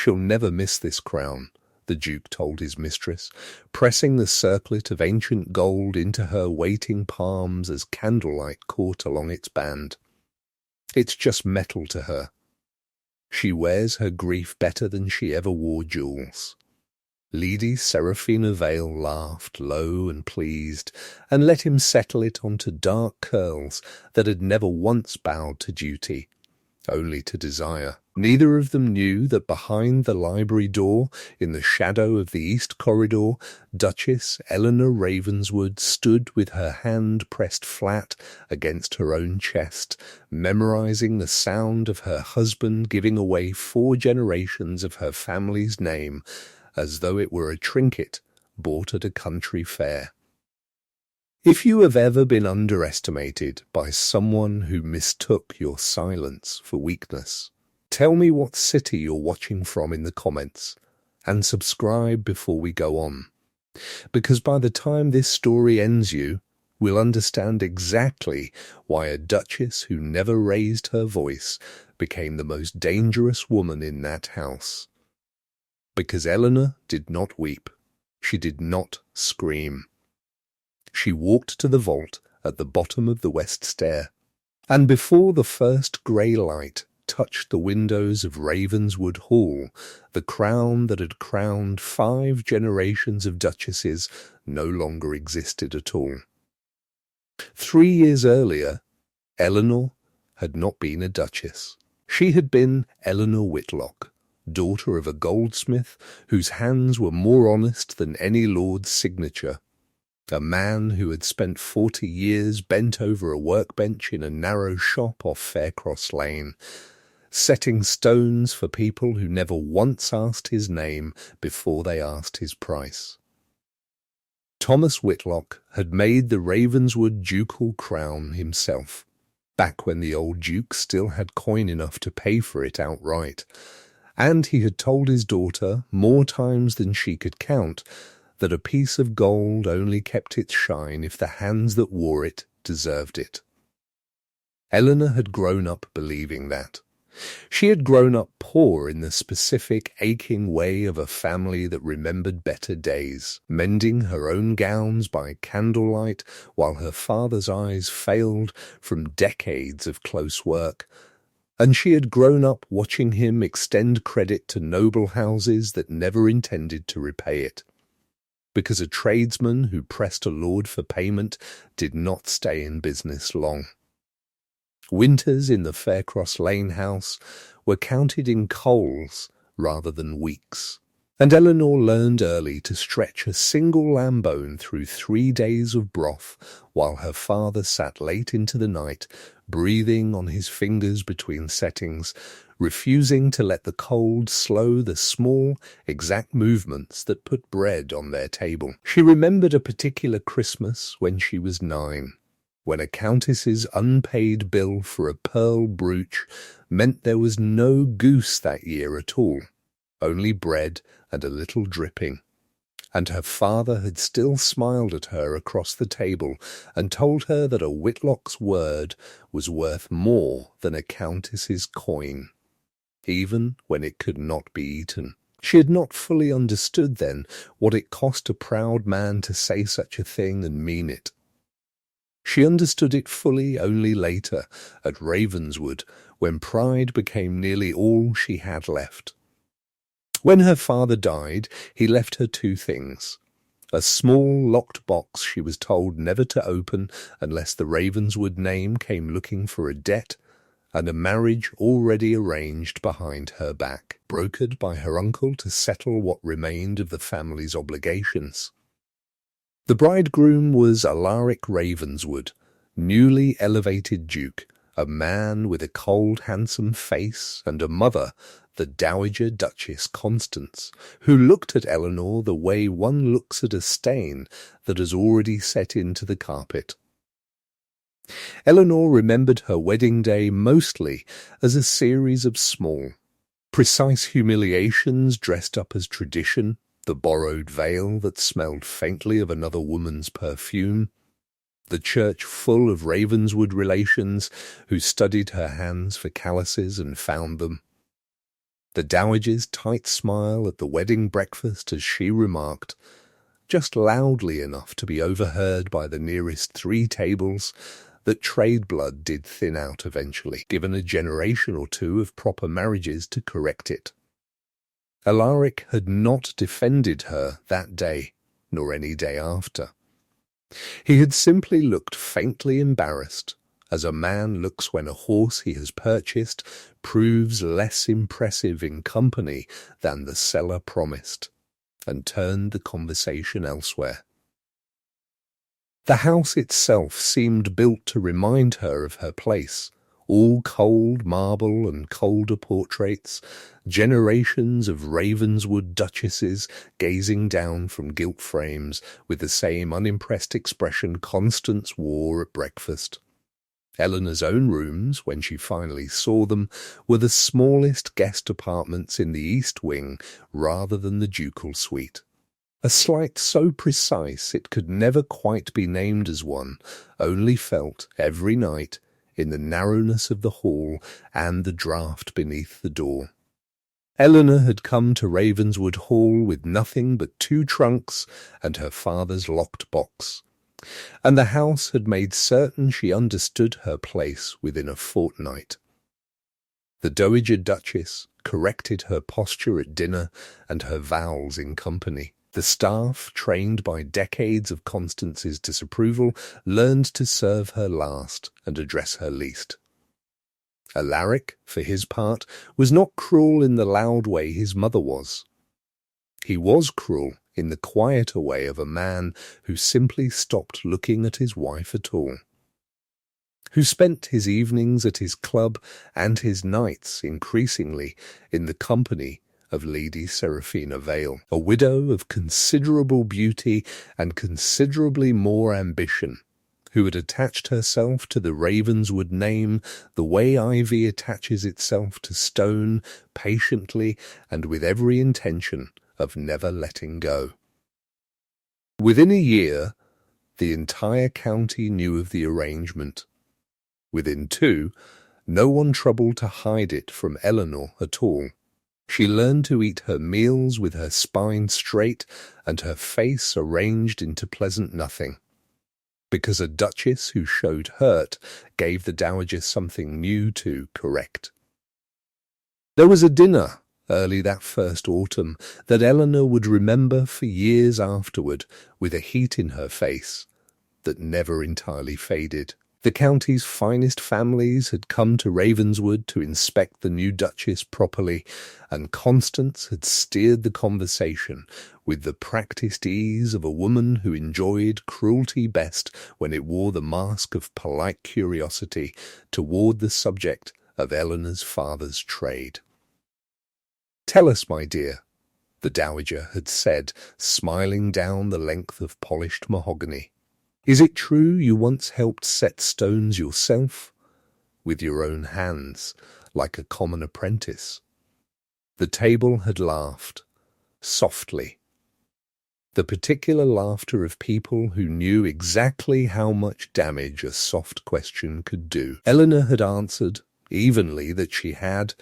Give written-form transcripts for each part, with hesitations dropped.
She'll never miss this crown, the Duke told his mistress, pressing the circlet of ancient gold into her waiting palms as candlelight caught along its band. It's just metal to her. She wears her grief better than she ever wore jewels. Lady Seraphina Vale laughed low and pleased, and let him settle it onto dark curls that had never once bowed to duty, only to desire. Neither of them knew that behind the library door, in the shadow of the east corridor, Duchess Eleanor Ravenswood stood with her hand pressed flat against her own chest, memorizing the sound of her husband giving away 4 generations of her family's name, as though it were a trinket bought at a country fair. If you have ever been underestimated by someone who mistook your silence for weakness, tell me what city you're watching from in the comments, and subscribe before we go on. Because by the time this story ends will understand exactly why a duchess who never raised her voice became the most dangerous woman in that house. Because Eleanor did not weep. She did not scream. She walked to the vault at the bottom of the west stair, and before the first grey light touched the windows of Ravenswood Hall, the crown that had crowned 5 generations of duchesses no longer existed at all. 3 years earlier, Eleanor had not been a duchess. She had been Eleanor Whitlock, daughter of a goldsmith whose hands were more honest than any lord's signature, a man who had spent 40 years bent over a workbench in a narrow shop off Faircross Lane, setting stones for people who never once asked his name before they asked his price. Thomas Whitlock had made the Ravenswood ducal crown himself, back when the old duke still had coin enough to pay for it outright, and he had told his daughter more times than she could count that a piece of gold only kept its shine if the hands that wore it deserved it. Eleanor had grown up believing that. She had grown up poor in the specific, aching way of a family that remembered better days, mending her own gowns by candlelight while her father's eyes failed from decades of close work, and she had grown up watching him extend credit to noble houses that never intended to repay it, because a tradesman who pressed a lord for payment did not stay in business long. Winters in the Faircross Lane house were counted in coals rather than weeks, and Eleanor learned early to stretch a single lamb bone through 3 days of broth while her father sat late into the night, breathing on his fingers between settings, refusing to let the cold slow the small, exact movements that put bread on their table. She remembered a particular Christmas when she was 9. When a countess's unpaid bill for a pearl brooch meant there was no goose that year at all, only bread and a little dripping, and her father had still smiled at her across the table and told her that a Whitlock's word was worth more than a countess's coin, even when it could not be eaten. She had not fully understood then what it cost a proud man to say such a thing and mean it. She understood it fully only later, at Ravenswood, when pride became nearly all she had left. When her father died, he left her 2 things: a small locked box she was told never to open unless the Ravenswood name came looking for a debt, and a marriage already arranged behind her back, brokered by her uncle to settle what remained of the family's obligations. The bridegroom was Alaric Ravenswood, newly elevated duke, a man with a cold, handsome face, and a mother, the Dowager Duchess Constance, who looked at Eleanor the way one looks at a stain that has already set into the carpet. Eleanor remembered her wedding day mostly as a series of small, precise humiliations dressed up as tradition, the borrowed veil that smelled faintly of another woman's perfume, the church full of Ravenswood relations who studied her hands for calluses and found them, The dowager's tight smile at the wedding breakfast as she remarked, just loudly enough to be overheard by the nearest 3 tables, that trade blood did thin out eventually, given a generation or 2 of proper marriages to correct it. Alaric had not defended her that day, nor any day after. He had simply looked faintly embarrassed, as a man looks when a horse he has purchased proves less impressive in company than the seller promised, and turned the conversation elsewhere. The house itself seemed built to remind her of her place, all cold marble and colder portraits, generations of Ravenswood duchesses gazing down from gilt frames with the same unimpressed expression Constance wore at breakfast. Eleanor's own rooms, when she finally saw them, were the smallest guest apartments in the east wing rather than the ducal suite. A slight so precise it could never quite be named as one, only felt every night in the narrowness of the hall and the draught beneath the door. Eleanor had come to Ravenswood Hall with nothing but 2 trunks and her father's locked box, and the house had made certain she understood her place within a fortnight. The Dowager Duchess corrected her posture at dinner and her vowels in company. The staff, trained by decades of Constance's disapproval, learned to serve her last and address her least. Alaric, for his part, was not cruel in the loud way his mother was. He was cruel in the quieter way of a man who simply stopped looking at his wife at all, who spent his evenings at his club and his nights, increasingly, in the company of Lady Seraphina Vale, a widow of considerable beauty and considerably more ambition, who had attached herself to the Ravenswood name the way ivy attaches itself to stone, patiently and with every intention of never letting go. Within a year, the entire county knew of the arrangement. Within 2, no one troubled to hide it from Eleanor at all. She learned to eat her meals with her spine straight and her face arranged into pleasant nothing, because a duchess who showed hurt gave the dowager something new to correct. There was a dinner early that first autumn that Eleanor would remember for years afterward with a heat in her face that never entirely faded. The county's finest families had come to Ravenswood to inspect the new Duchess properly, and Constance had steered the conversation with the practised ease of a woman who enjoyed cruelty best when it wore the mask of polite curiosity toward the subject of Eleanor's father's trade. "Tell us, my dear," the dowager had said, smiling down the length of polished mahogany. "Is it true you once helped set stones yourself, with your own hands, like a common apprentice?" The table had laughed, softly. The particular laughter of people who knew exactly how much damage a soft question could do. Eleanor had answered, evenly, that she had,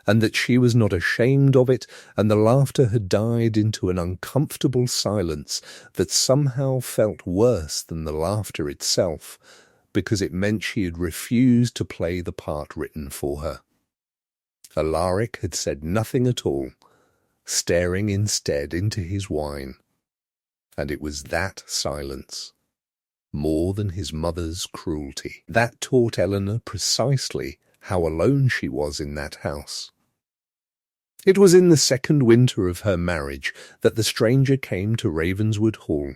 and that she was not ashamed of it, and the laughter had died into an uncomfortable silence that somehow felt worse than the laughter itself, because it meant she had refused to play the part written for her. Alaric had said nothing at all, staring instead into his wine, and it was that silence, more than his mother's cruelty, that taught Eleanor precisely how alone she was in that house. It was in the second winter of her marriage that the stranger came to Ravenswood Hall.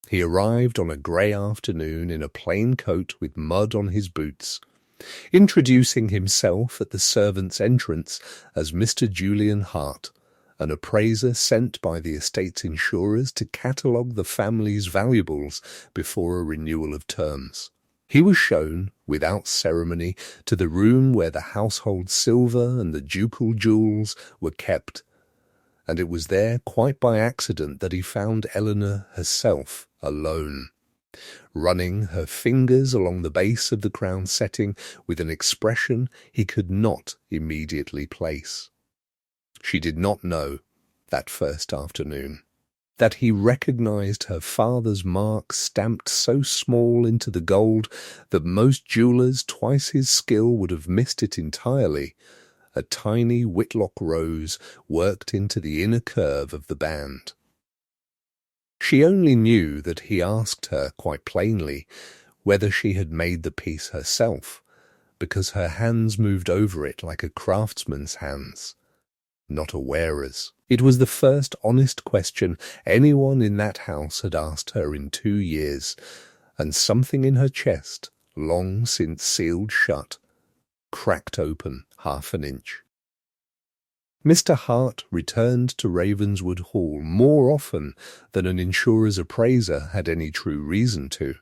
He arrived on a grey afternoon in a plain coat with mud on his boots, introducing himself at the servants' entrance as Mr. Julian Hart, an appraiser sent by the estate's insurers to catalogue the family's valuables before a renewal of terms. He was shown, without ceremony, to the room where the household silver and the ducal jewels were kept, and it was there quite by accident that he found Eleanor herself alone, running her fingers along the base of the crown setting with an expression he could not immediately place. She did not know, that first afternoon, that he recognized her father's mark stamped so small into the gold that most jewelers twice his skill would have missed it entirely, a tiny whitlock rose worked into the inner curve of the band. She only knew that he asked her quite plainly whether she had made the piece herself, because her hands moved over it like a craftsman's hands, not a wearer's. It was the first honest question anyone in that house had asked her in 2 years, and something in her chest, long since sealed shut, cracked open half an inch. Mr. Hart returned to Ravenswood Hall more often than an insurer's appraiser had any true reason to.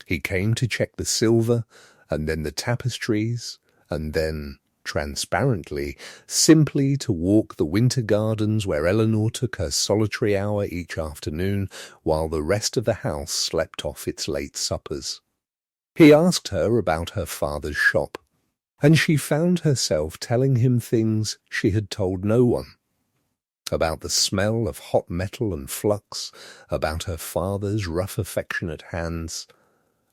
He came to check the silver, and then the tapestries, and then, transparently, simply to walk the winter gardens where Eleanor took her solitary hour each afternoon while the rest of the house slept off its late suppers. He asked her about her father's shop, and she found herself telling him things she had told no one. About the smell of hot metal and flux, about her father's rough affectionate hands,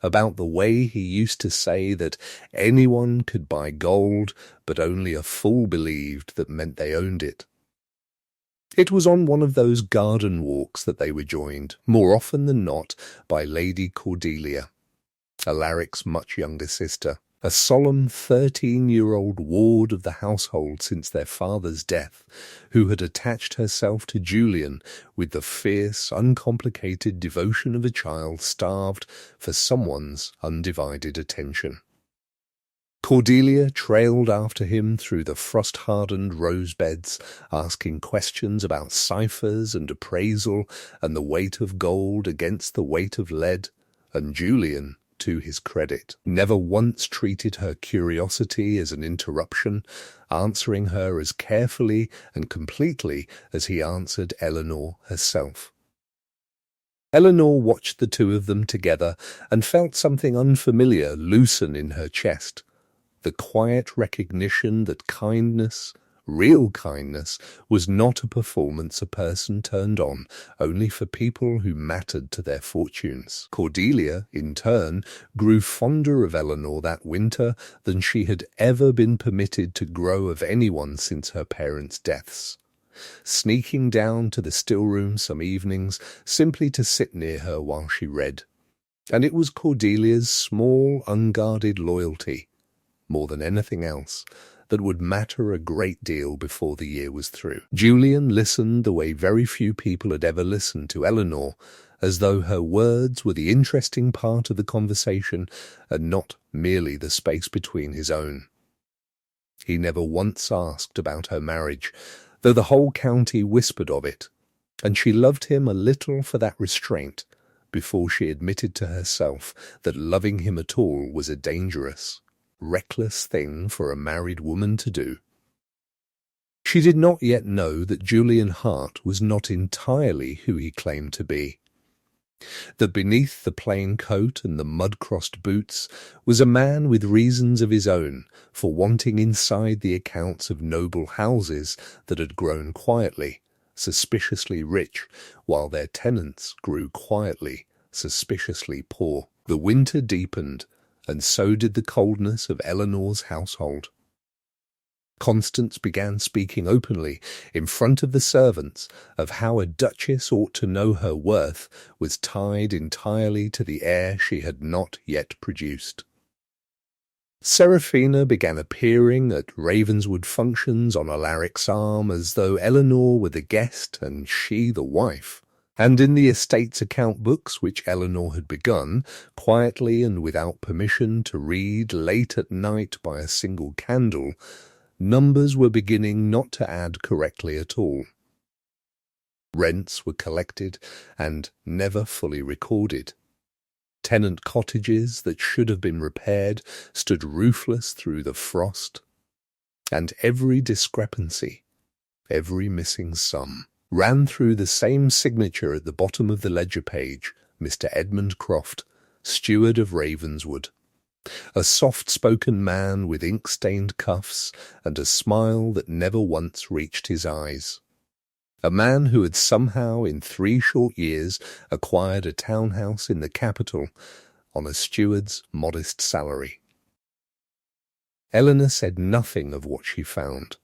about the way he used to say that anyone could buy gold, but only a fool believed that meant they owned it. It was on one of those garden walks that they were joined, more often than not, by Lady Cordelia, Alaric's much younger sister, a solemn 13-year-old ward of the household since their father's death, who had attached herself to Julian with the fierce, uncomplicated devotion of a child starved for someone's undivided attention. Cordelia trailed after him through the frost-hardened rose beds, asking questions about ciphers and appraisal and the weight of gold against the weight of lead, and Julian, to his credit, never once treated her curiosity as an interruption, answering her as carefully and completely as he answered Eleanor herself. Eleanor watched the two of them together and felt something unfamiliar loosen in her chest, the quiet recognition that kindness, real kindness, was not a performance a person turned on only for people who mattered to their fortunes. Cordelia, in turn, grew fonder of Eleanor that winter than she had ever been permitted to grow of anyone since her parents' deaths, sneaking down to the still-room some evenings simply to sit near her while she read. And it was Cordelia's small, unguarded loyalty, more than anything else, that would matter a great deal before the year was through. Julian listened the way very few people had ever listened to Eleanor, as though her words were the interesting part of the conversation and not merely the space between his own. He never once asked about her marriage, though the whole county whispered of it, and she loved him a little for that restraint before she admitted to herself that loving him at all was a dangerous, reckless thing for a married woman to do. She did not yet know that Julian Hart was not entirely who he claimed to be, that beneath the plain coat and the mud-crossed boots was a man with reasons of his own for wanting inside the accounts of noble houses that had grown quietly, suspiciously rich, while their tenants grew quietly, suspiciously poor. The winter deepened, and so did the coldness of Eleanor's household. Constance began speaking openly in front of the servants of how a duchess ought to know her worth was tied entirely to the heir she had not yet produced. Seraphina began appearing at Ravenswood functions on Alaric's arm as though Eleanor were the guest and she the wife. And in the estate's account books, which Eleanor had begun, quietly and without permission, to read late at night by a single candle, numbers were beginning not to add correctly at all. Rents were collected and never fully recorded. Tenant cottages that should have been repaired stood roofless through the frost. And every discrepancy, every missing sum, ran through the same signature at the bottom of the ledger page, Mr. Edmund Croft, steward of Ravenswood, A soft-spoken man with ink-stained cuffs and a smile that never once reached his eyes. A man who had somehow in 3 short years acquired a townhouse in the capital on a steward's modest salary. Eleanor said nothing of what she found.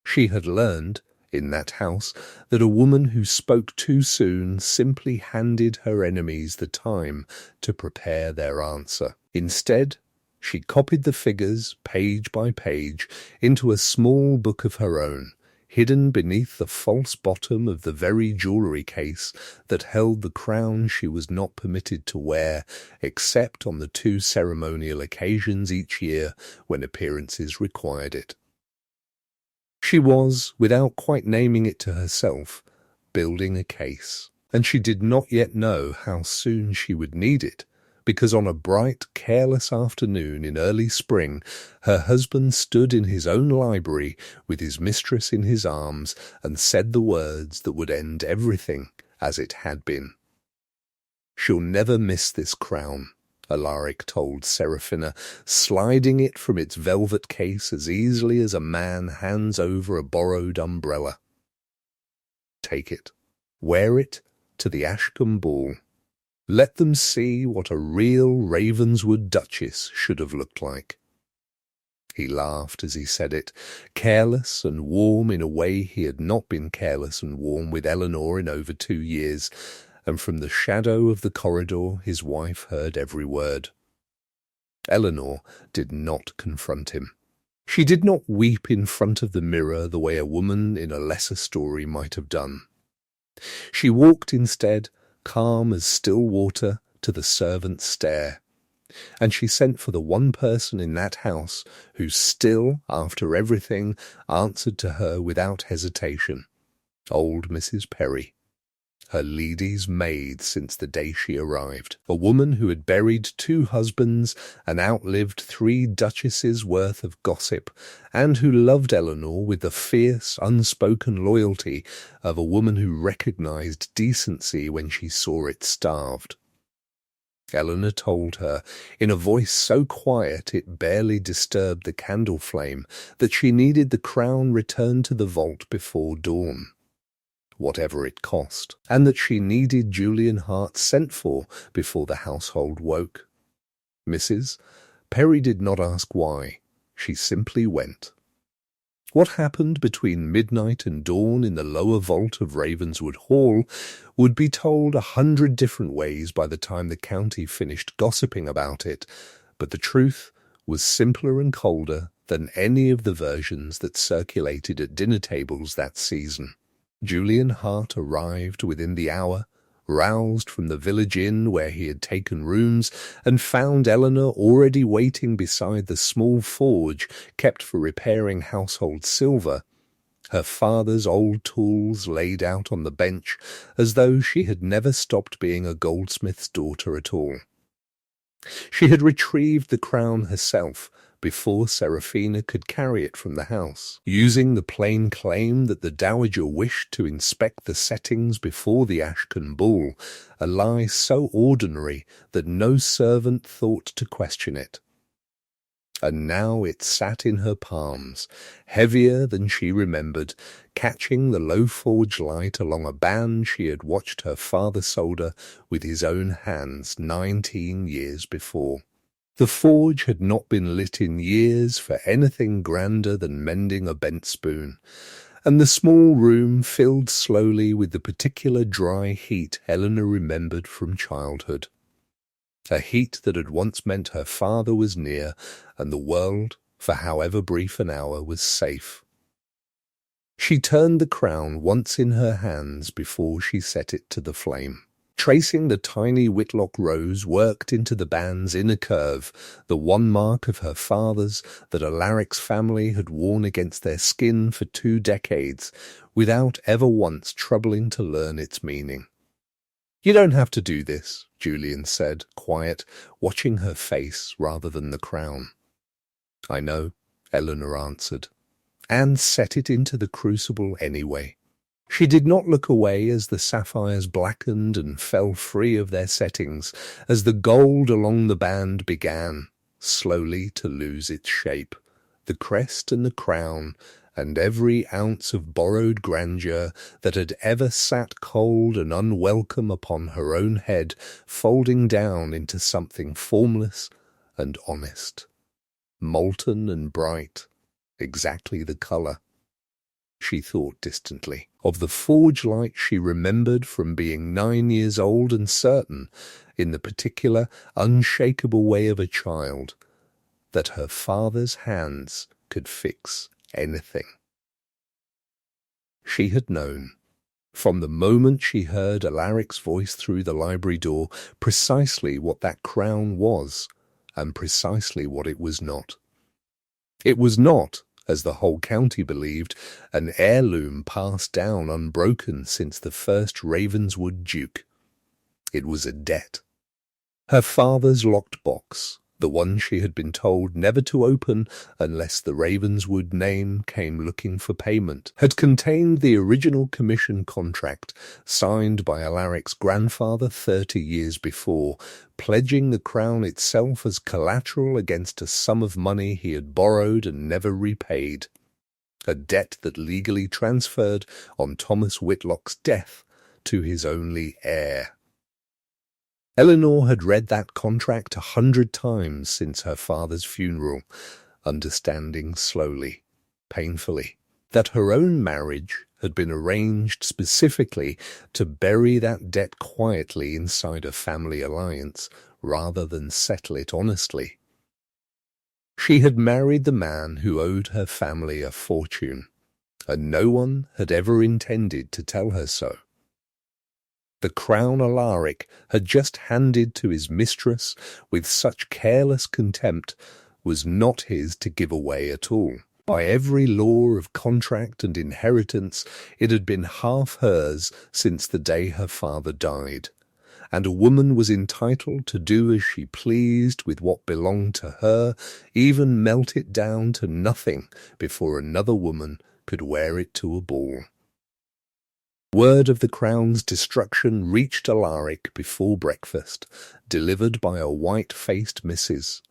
She had learned, in that house, that a woman who spoke too soon simply handed her enemies the time to prepare their answer. Instead, she copied the figures, page by page, into a small book of her own, hidden beneath the false bottom of the very jewellery case that held the crown she was not permitted to wear except on the 2 ceremonial occasions each year when appearances required it. She was, without quite naming it to herself, building a case, and she did not yet know how soon she would need it, because on a bright, careless afternoon in early spring, her husband stood in his own library with his mistress in his arms and said the words that would end everything as it had been. "She'll never miss this crown," Alaric told Seraphina, sliding it from its velvet case as easily as a man hands over a borrowed umbrella. "Take it. Wear it to the Ashkcom ball. Let them see what a real Ravenswood Duchess should have looked like." He laughed as he said it, careless and warm in a way he had not been careless and warm with Eleanor in over 2 years, and from the shadow of the corridor his wife heard every word. Eleanor did not confront him. She did not weep in front of the mirror the way a woman in a lesser story might have done. She walked instead, calm as still water, to the servants' stair, and she sent for the one person in that house who still, after everything, answered to her without hesitation, old Mrs. Perry, her lady's maid since the day she arrived, a woman who had buried 2 husbands and outlived 3 duchesses' worth of gossip, and who loved Eleanor with the fierce, unspoken loyalty of a woman who recognized decency when she saw it starved. Eleanor told her, in a voice so quiet it barely disturbed the candle flame, that she needed the crown returned to the vault before dawn, whatever it cost, and that she needed Julian Hart sent for before the household woke. Mrs. Perry did not ask why. She simply went. What happened between midnight and dawn in the lower vault of Ravenswood Hall would be told 100 different ways by the time the county finished gossiping about it, but the truth was simpler and colder than any of the versions that circulated at dinner tables that season. Julian Hart arrived within the hour, roused from the village inn where he had taken rooms, and found Eleanor already waiting beside the small forge kept for repairing household silver, her father's old tools laid out on the bench as though she had never stopped being a goldsmith's daughter at all. She had retrieved the crown herself before Seraphina could carry it from the house, using the plain claim that the dowager wished to inspect the settings before the Ashkcom ball, a lie so ordinary that no servant thought to question it. And now it sat in her palms, heavier than she remembered, catching the low forge light along a band she had watched her father solder with his own hands 19 years before. The forge had not been lit in years for anything grander than mending a bent spoon, and the small room filled slowly with the particular dry heat Eleanor remembered from childhood. A heat that had once meant her father was near and the world, for however brief an hour, was safe. She turned the crown once in her hands before she set it to the flame. Tracing the tiny whitlock rose worked into the band's inner curve, the one mark of her father's that Alaric's family had worn against their skin for 2 decades, without ever once troubling to learn its meaning. "You don't have to do this," Julian said, quiet, watching her face rather than the crown. "I know," Eleanor answered, and set it into the crucible anyway. She did not look away as the sapphires blackened and fell free of their settings, as the gold along the band began. slowly to lose its shape, the crest and the crown, and every ounce of borrowed grandeur that had ever sat cold and unwelcome upon her own head, folding down into something formless and honest, molten and bright, exactly the colour, she thought distantly, of the forge light she remembered from being 9 years old, and certain, in the particular, unshakable way of a child, that her father's hands could fix anything. She had known, from the moment she heard Alaric's voice through the library door, precisely what that crown was, and precisely what it was not. It was not, as the whole county believed, an heirloom passed down unbroken since the first Ravenswood duke. It was a debt. Her father's locked box, the one she had been told never to open unless the Ravenswood name came looking for payment, had contained the original commission contract signed by Alaric's grandfather 30 years before, pledging the crown itself as collateral against a sum of money he had borrowed and never repaid, a debt that legally transferred on Thomas Whitlock's death to his only heir. Eleanor had read that contract 100 times since her father's funeral, understanding slowly, painfully, that her own marriage had been arranged specifically to bury that debt quietly inside a family alliance rather than settle it honestly. She had married the man who owed her family a fortune, and no one had ever intended to tell her so. The crown Alaric had just handed to his mistress with such careless contempt was not his to give away at all. By every law of contract and inheritance, it had been half hers since the day her father died, and a woman was entitled to do as she pleased with what belonged to her, even melt it down to nothing before another woman could wear it to a ball. Word of the crown's destruction reached Alaric before breakfast, delivered by a white-faced Mrs.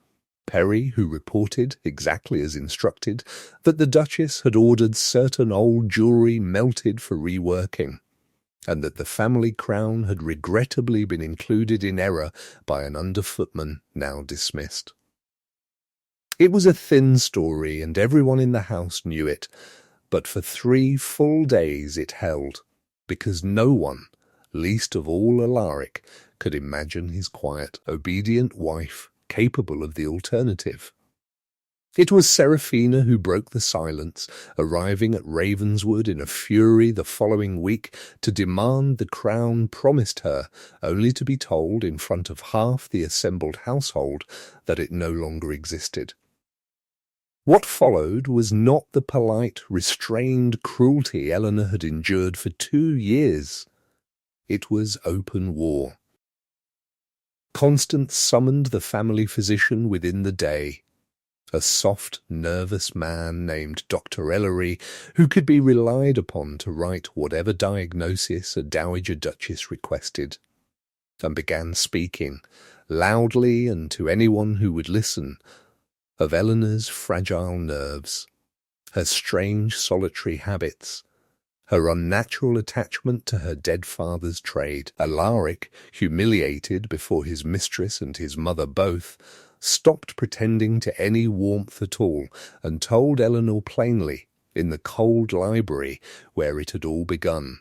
Perry, who reported, exactly as instructed, that the Duchess had ordered certain old jewellery melted for reworking, and that the family crown had regrettably been included in error by an under-footman now dismissed. It was a thin story, and everyone in the house knew it, but for 3 full days it held, because no one, least of all Alaric, could imagine his quiet, obedient wife capable of the alternative. It was Seraphina who broke the silence, arriving at Ravenswood in a fury the following week to demand the crown promised her, only to be told in front of half the assembled household that it no longer existed. What followed was not the polite, restrained cruelty Eleanor had endured for 2 years. It was open war. Constance summoned the family physician within the day, a soft, nervous man named Dr. Ellery, who could be relied upon to write whatever diagnosis a dowager duchess requested, and began speaking, loudly and to anyone who would listen, of Eleanor's fragile nerves, her strange solitary habits, her unnatural attachment to her dead father's trade. Alaric, humiliated before his mistress and his mother both, stopped pretending to any warmth at all, and told Eleanor plainly, in the cold library where it had all begun,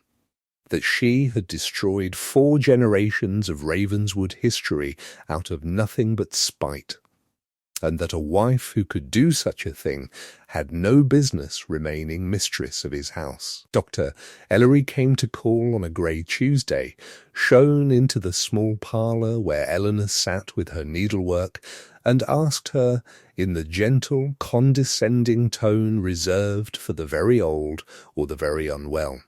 that she had destroyed 4 generations of Ravenswood history out of nothing but spite, and that a wife who could do such a thing had no business remaining mistress of his house. Dr. Ellery came to call on a grey Tuesday, shown into the small parlour where Eleanor sat with her needlework, and asked her, in the gentle, condescending tone reserved for the very old or the very unwell,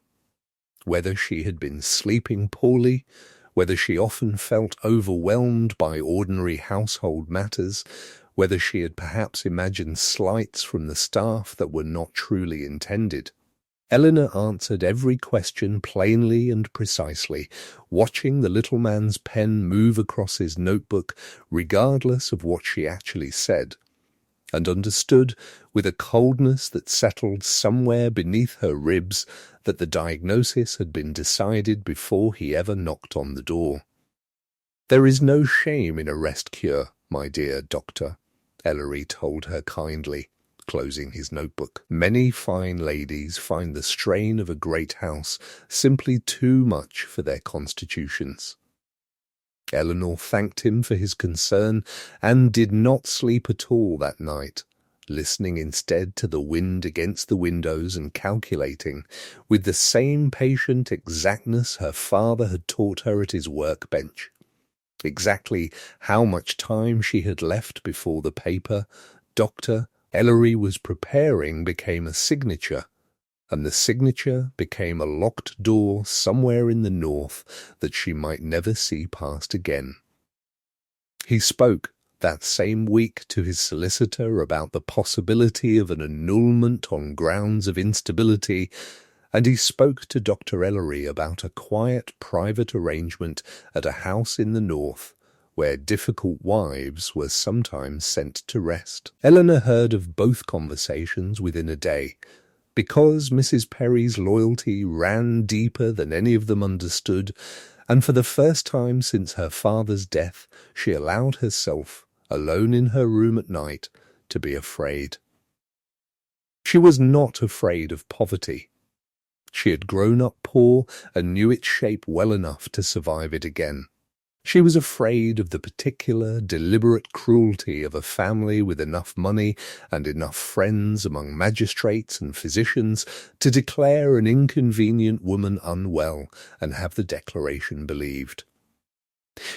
whether she had been sleeping poorly, whether she often felt overwhelmed by ordinary household matters, whether she had perhaps imagined slights from the staff that were not truly intended. Eleanor answered every question plainly and precisely, watching the little man's pen move across his notebook regardless of what she actually said, and understood with a coldness that settled somewhere beneath her ribs that the diagnosis had been decided before he ever knocked on the door. "There is no shame in a rest cure, my dear doctor," Ellery told her kindly, closing his notebook. "Many fine ladies find the strain of a great house simply too much for their constitutions." Eleanor thanked him for his concern and did not sleep at all that night, listening instead to the wind against the windows and calculating, with the same patient exactness her father had taught her at his workbench, exactly how much time she had left before the paper Dr. Ellery was preparing became a signature, and the signature became a locked door somewhere in the north that she might never see past again. He spoke that same week to his solicitor about the possibility of an annulment on grounds of instability, and he spoke to Dr. Ellery about a quiet private arrangement at a house in the north where difficult wives were sometimes sent to rest. Eleanor heard of both conversations within a day, because Mrs. Perry's loyalty ran deeper than any of them understood, and for the first time since her father's death she allowed herself, alone in her room at night, to be afraid. She was not afraid of poverty. She had grown up poor and knew its shape well enough to survive it again. She was afraid of the particular, deliberate cruelty of a family with enough money and enough friends among magistrates and physicians to declare an inconvenient woman unwell and have the declaration believed.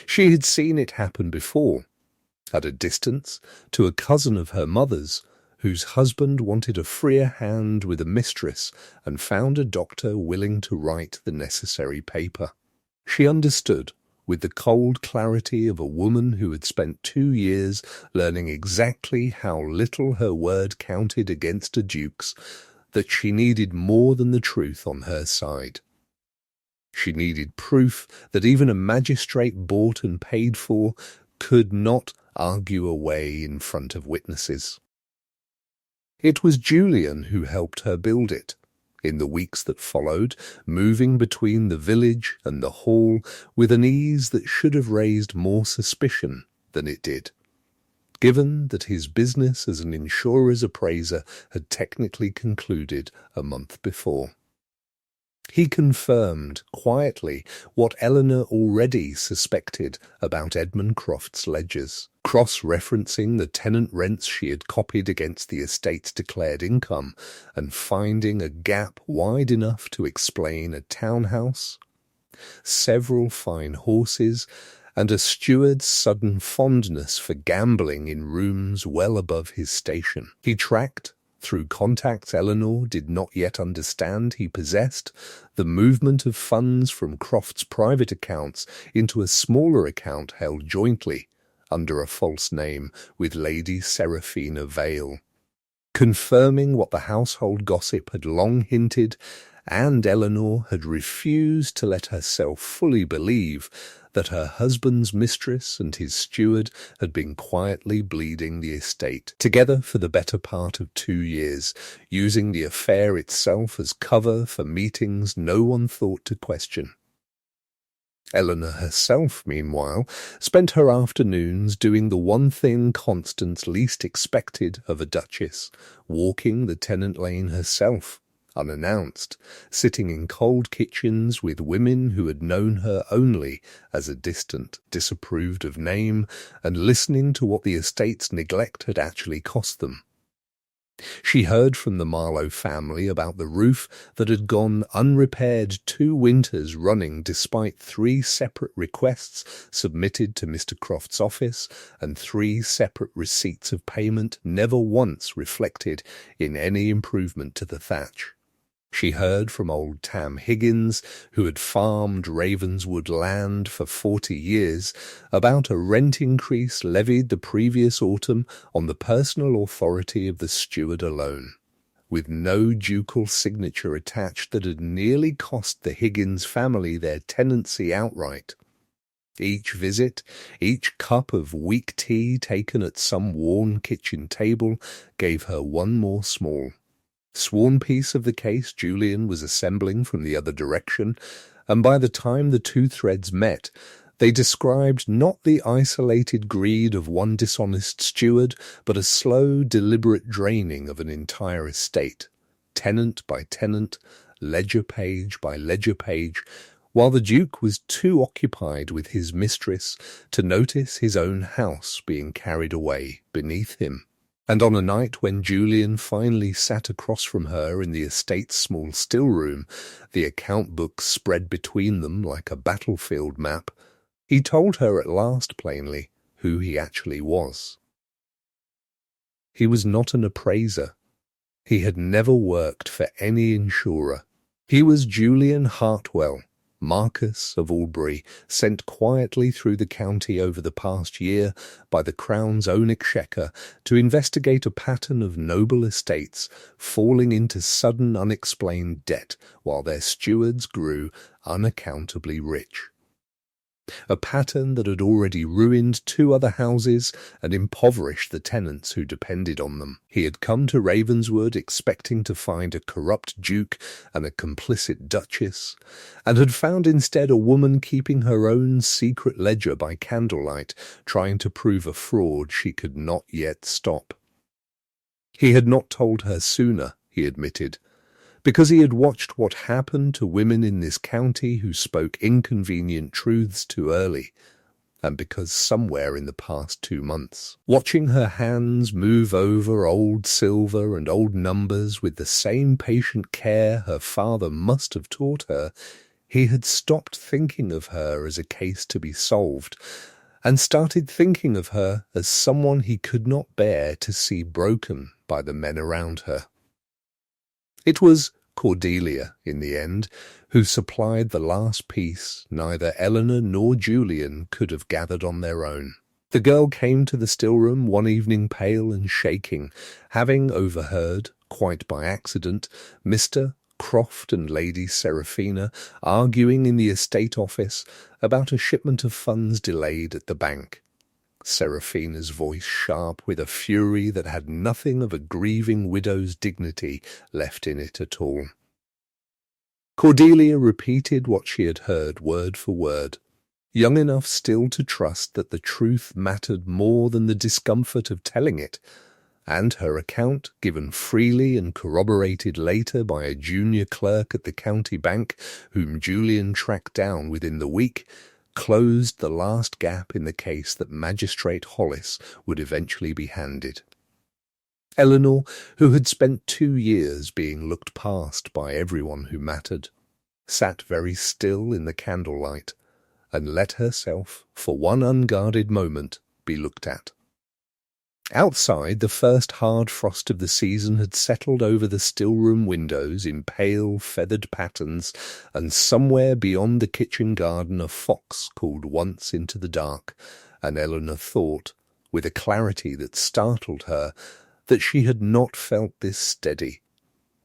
She had seen it happen before, at a distance, to a cousin of her mother's, whose husband wanted a freer hand with a mistress and found a doctor willing to write the necessary paper. She understood, with the cold clarity of a woman who had spent 2 years learning exactly how little her word counted against a duke's, that she needed more than the truth on her side. She needed proof that even a magistrate bought and paid for could not argue away in front of witnesses. It was Julian who helped her build it, in the weeks that followed, moving between the village and the hall with an ease that should have raised more suspicion than it did, given that his business as an insurer's appraiser had technically concluded a month before. He confirmed, quietly, what Eleanor already suspected about Edmund Croft's ledgers, cross-referencing the tenant rents she had copied against the estate's declared income, and finding a gap wide enough to explain a townhouse, several fine horses, and a steward's sudden fondness for gambling in rooms well above his station. He tracked, through contacts Eleanor did not yet understand he possessed, the movement of funds from Croft's private accounts into a smaller account held jointly, under a false name, with Lady Seraphina Vale, confirming what the household gossip had long hinted, and Eleanor had refused to let herself fully believe, that her husband's mistress and his steward had been quietly bleeding the estate together for the better part of 2 years, using the affair itself as cover for meetings no one thought to question. Eleanor herself, meanwhile, spent her afternoons doing the one thing Constance least expected of a duchess, walking the tenant lane herself, unannounced, sitting in cold kitchens with women who had known her only as a distant, disapproved of name, and listening to what the estate's neglect had actually cost them. She heard from the Marlowe family about the roof that had gone unrepaired 2 winters running despite 3 separate requests submitted to Mr. Croft's office and 3 separate receipts of payment never once reflected in any improvement to the thatch. She heard from old Tam Higgins, who had farmed Ravenswood land for 40 years, about a rent increase levied the previous autumn on the personal authority of the steward alone. with no ducal signature attached that had nearly cost the Higgins family their tenancy outright. Each visit, each cup of weak tea taken at some worn kitchen table gave her one more small. Sworn piece of the case Julian was assembling from the other direction, and by the time the two threads met, they described not the isolated greed of one dishonest steward, but a slow, deliberate draining of an entire estate, tenant by tenant, ledger page by ledger page, while the Duke was too occupied with his mistress to notice his own house being carried away beneath him. And on a night when Julian finally sat across from her in the estate's small still room, the account books spread between them like a battlefield map, he told her at last plainly who he actually was. He was not an appraiser. He had never worked for any insurer. He was Julian Hartwell, Marquess of Albury, sent quietly through the county over the past year by the Crown's own exchequer to investigate a pattern of noble estates falling into sudden unexplained debt while their stewards grew unaccountably rich. A pattern that had already ruined two other houses and impoverished the tenants who depended on them. He had come to Ravenswood expecting to find a corrupt duke and a complicit duchess, and had found instead a woman keeping her own secret ledger by candlelight, trying to prove a fraud she could not yet stop. He had not told her sooner, he admitted, because he had watched what happened to women in this county who spoke inconvenient truths too early, and because somewhere in the past 2 months, watching her hands move over old silver and old numbers with the same patient care her father must have taught her, he had stopped thinking of her as a case to be solved, and started thinking of her as someone he could not bear to see broken by the men around her. It was Cordelia, in the end, who supplied the last piece neither Eleanor nor Julian could have gathered on their own. The girl came to the still-room one evening pale and shaking, having overheard, quite by accident, Mr. Croft and Lady Seraphina arguing in the estate office about a shipment of funds delayed at the bank. Seraphina's voice sharp with a fury that had nothing of a grieving widow's dignity left in it at all. Cordelia repeated what she had heard word for word, young enough still to trust that the truth mattered more than the discomfort of telling it, and her account, given freely and corroborated later by a junior clerk at the county bank whom Julian tracked down within the week, closed the last gap in the case that Magistrate Hollis would eventually be handed. Eleanor, who had spent 2 years being looked past by everyone who mattered, sat very still in the candlelight and let herself, for one unguarded moment, be looked at. Outside, the first hard frost of the season had settled over the still-room windows in pale, feathered patterns, and somewhere beyond the kitchen garden a fox called once into the dark, and Eleanor thought, with a clarity that startled her, that she had not felt this steady,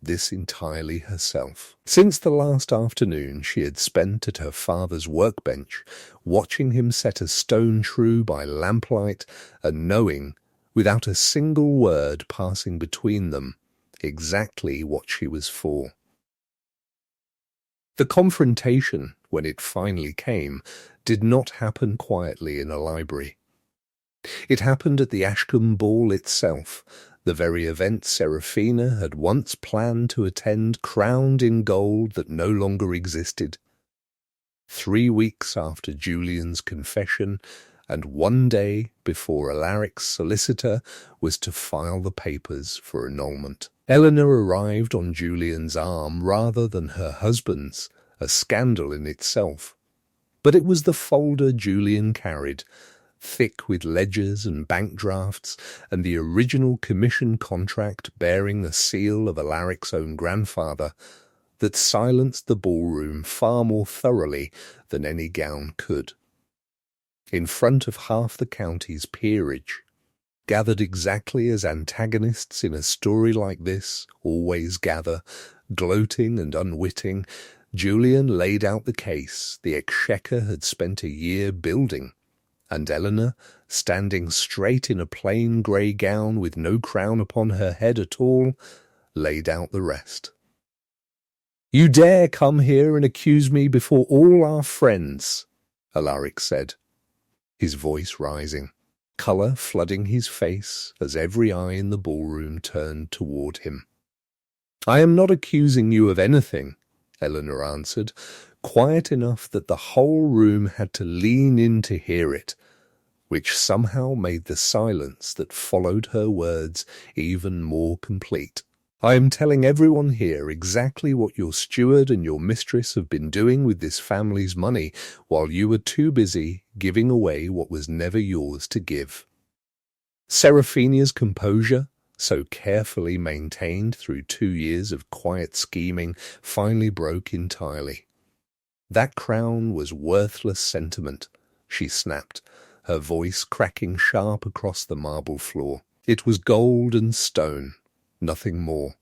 this entirely herself, since the last afternoon she had spent at her father's workbench, watching him set a stone true by lamplight, and knowing, without a single word passing between them, exactly what she was for. The confrontation, when it finally came, did not happen quietly in a library. It happened at the Ashkcom ball itself, the very event Seraphina had once planned to attend, crowned in gold that no longer existed. 3 weeks after Julian's confession, and 1 day before Alaric's solicitor was to file the papers for annulment. Eleanor arrived on Julian's arm rather than her husband's, a scandal in itself. But it was the folder Julian carried, thick with ledgers and bank drafts, and the original commission contract bearing the seal of Alaric's own grandfather, that silenced the ballroom far more thoroughly than any gown could. In front of half the county's peerage, gathered exactly as antagonists in a story like this always gather, gloating and unwitting, Julian laid out the case the Exchequer had spent a year building, and Eleanor, standing straight in a plain grey gown with no crown upon her head at all, laid out the rest. "You dare come here and accuse me before all our friends," Alaric said, his voice rising, colour flooding his face as every eye in the ballroom turned toward him. "I am not accusing you of anything," Eleanor answered, quiet enough that the whole room had to lean in to hear it, which somehow made the silence that followed her words even more complete. "I am telling everyone here exactly what your steward and your mistress have been doing with this family's money while you were too busy giving away what was never yours to give." Seraphina's composure, so carefully maintained through 2 years of quiet scheming, finally broke entirely. "That crown was worthless sentiment," she snapped, her voice cracking sharp across the marble floor. "It was gold and stone, nothing more.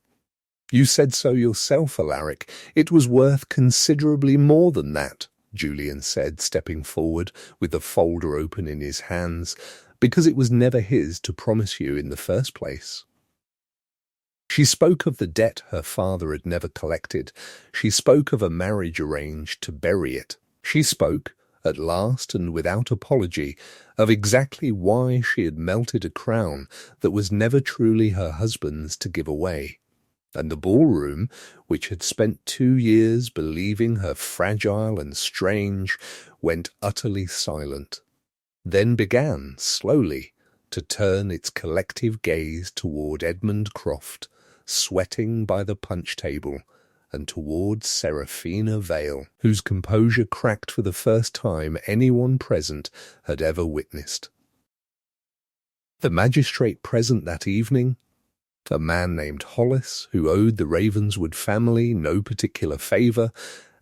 You said so yourself, Alaric. It was worth considerably more than that," Julian said, stepping forward with the folder open in his hands, "because it was never his to promise you in the first place." She spoke of the debt her father had never collected. She spoke of a marriage arranged to bury it. She spoke, at last and without apology, of exactly why she had melted a crown that was never truly her husband's to give away. And the ballroom, which had spent 2 years believing her fragile and strange, went utterly silent, then began, slowly, to turn its collective gaze toward Edmund Croft, sweating by the punch table, and towards Seraphina Vale, whose composure cracked for the first time anyone present had ever witnessed. The magistrate present that evening, a man named Hollis, who owed the Ravenswood family no particular favour,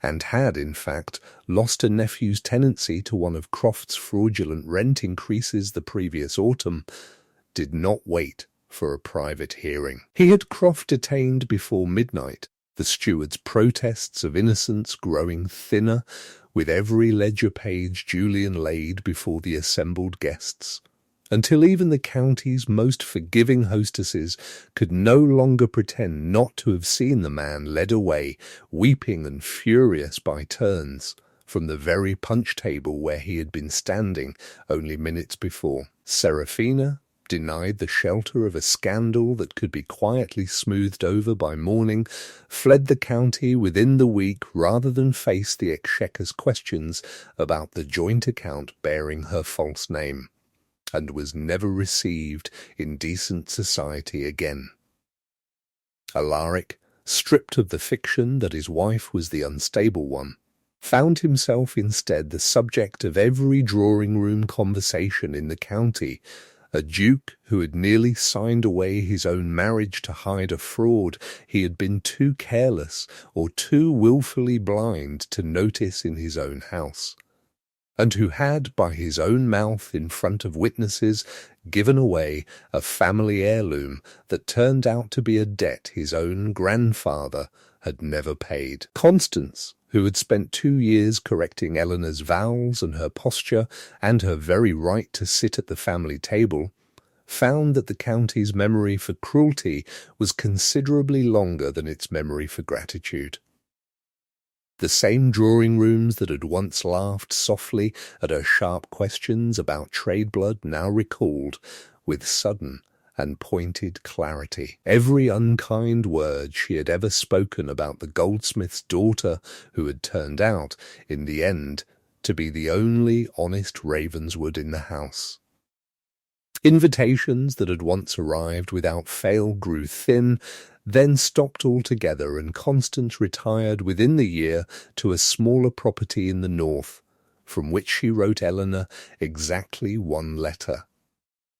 and had, in fact, lost a nephew's tenancy to one of Croft's fraudulent rent increases the previous autumn, did not wait for a private hearing. He had Croft detained before midnight, the steward's protests of innocence growing thinner with every ledger page Julian laid before the assembled guests, until even the county's most forgiving hostesses could no longer pretend not to have seen the man led away, weeping and furious by turns, from the very punch table where he had been standing only minutes before. Seraphina, denied the shelter of a scandal that could be quietly smoothed over by morning, fled the county within the week rather than face the Exchequer's questions about the joint account bearing her false name, and was never received in decent society again. Alaric, stripped of the fiction that his wife was the unstable one, found himself instead the subject of every drawing-room conversation in the county, a duke who had nearly signed away his own marriage to hide a fraud he had been too careless or too wilfully blind to notice in his own house, and who had, by his own mouth in front of witnesses, given away a family heirloom that turned out to be a debt his own grandfather had never paid. Constance, who had spent 2 years correcting Eleanor's vowels and her posture and her very right to sit at the family table, found that the county's memory for cruelty was considerably longer than its memory for gratitude. The same drawing-rooms that had once laughed softly at her sharp questions about trade blood now recalled, with sudden and pointed clarity, every unkind word she had ever spoken about the goldsmith's daughter who had turned out, in the end, to be the only honest Ravenswood in the house. Invitations that had once arrived without fail grew thin, then stopped altogether, and Constance retired within the year to a smaller property in the north, from which she wrote Eleanor exactly 1 letter,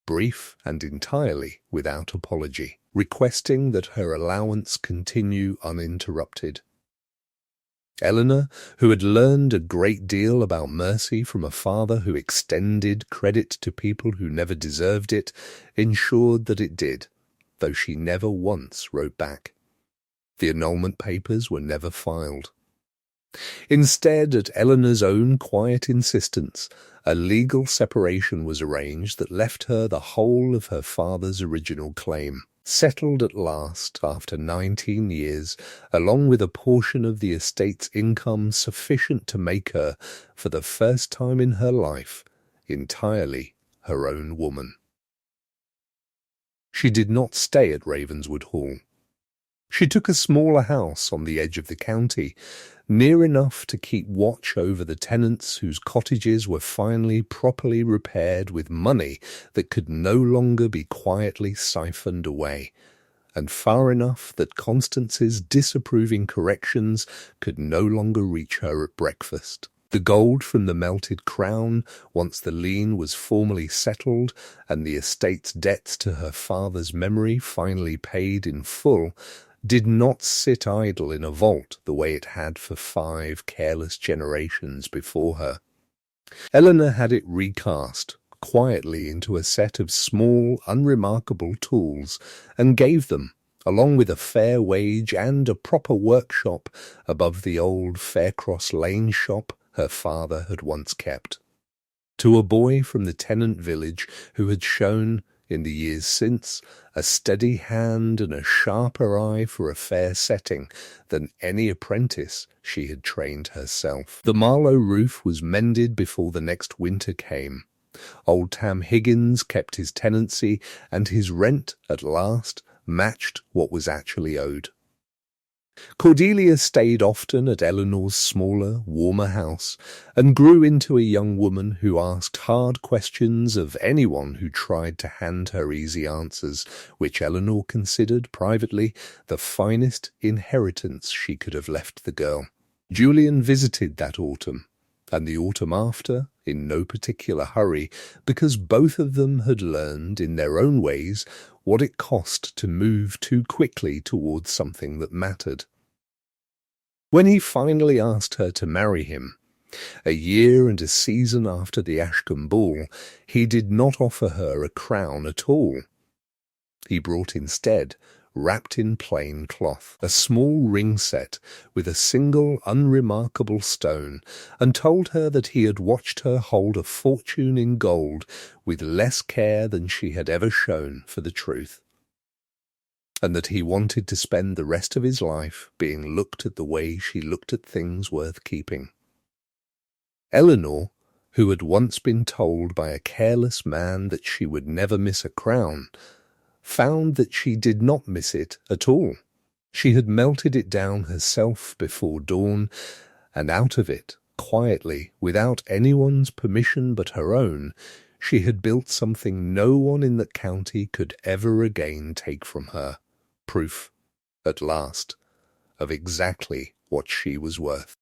brief and entirely without apology, requesting that her allowance continue uninterrupted. Eleanor, who had learned a great deal about mercy from a father who extended credit to people who never deserved it, ensured that it did, though she never once wrote back. The annulment papers were never filed. Instead, at Eleanor's own quiet insistence, a legal separation was arranged that left her the whole of her father's original claim, settled at last after 19 years, along with a portion of the estate's income sufficient to make her, for the first time in her life, entirely her own woman. She did not stay at Ravenswood Hall. She took a smaller house on the edge of the county, near enough to keep watch over the tenants whose cottages were finally properly repaired with money that could no longer be quietly siphoned away, and far enough that Constance's disapproving corrections could no longer reach her at breakfast. The gold from the melted crown, once the lien was formally settled and the estate's debts to her father's memory finally paid in full, did not sit idle in a vault the way it had for 5 careless generations before her. Eleanor had it recast quietly into a set of small, unremarkable tools, and gave them, along with a fair wage and a proper workshop, above the old Faircross Lane shop her father had once kept, to a boy from the tenant village who had shown, in the years since, a steady hand and a sharper eye for a fair setting than any apprentice she had trained herself. The Marlow roof was mended before the next winter came. Old Tam Higgins kept his tenancy, and his rent, at last, matched what was actually owed. Cordelia stayed often at Eleanor's smaller, warmer house, and grew into a young woman who asked hard questions of anyone who tried to hand her easy answers, which Eleanor considered privately the finest inheritance she could have left the girl. Julian visited that autumn, and the autumn after, in no particular hurry, because both of them had learned, in their own ways, what it cost to move too quickly towards something that mattered. When he finally asked her to marry him, a year and a season after the Ashkcom ball, he did not offer her a crown at all. He brought instead, wrapped in plain cloth, a small ring set with a single unremarkable stone, and told her that he had watched her hold a fortune in gold with less care than she had ever shown for the truth, and that he wanted to spend the rest of his life being looked at the way she looked at things worth keeping. Eleanor, who had once been told by a careless man that she would never miss a crown, found that she did not miss it at all. She had melted it down herself before dawn, and out of it, quietly, without anyone's permission but her own, she had built something no one in the county could ever again take from her. Proof, at last, of exactly what she was worth.